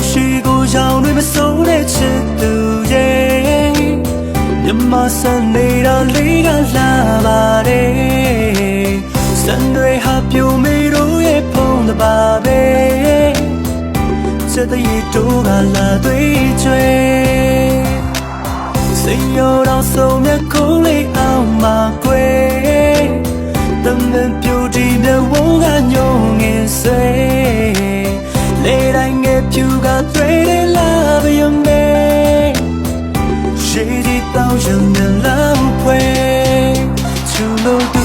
ရှိကိုရောင်တွေမစိုးတဲ့ချစ်သူရဲ့မြမဆန်နေတာလေးကလာပါတယ်စံတွေဟာပြိုမေတို့ရဲ့ဖုံးတပါပဲစတဲ့ရတို့ကလာတွေ့ချွေစိတ်ရောတော့ဆုံးမြတ်ကိုလေးအောင်မှာကွယ်တမန်ပြိုဒီမြဝုန်းကညုံငင်ဆွေလေတိုင်းငယ်ဖြူကတွေ့တယ်လားဗျာမေရှိဒီတောင်းရင်လည်းဖွယ်ချူလို့